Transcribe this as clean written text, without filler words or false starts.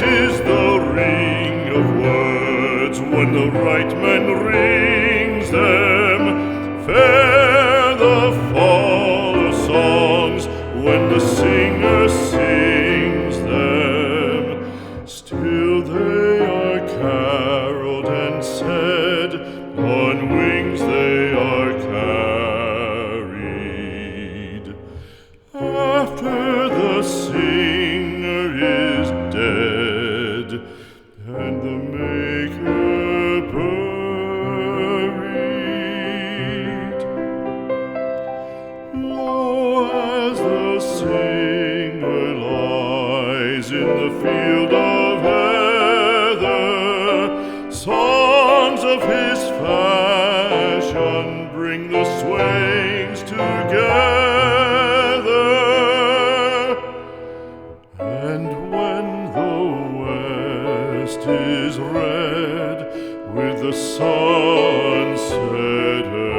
is the ring of words when the right man rings them. Fair the fall of songs when the singer sings them. Still they are caroled and said, on wings they are carried. After the singer is dead and the maker buried, lo, as the singer lies in the field of heather, songs of his fashion bring the swains together. And when the west is red with the sun setting,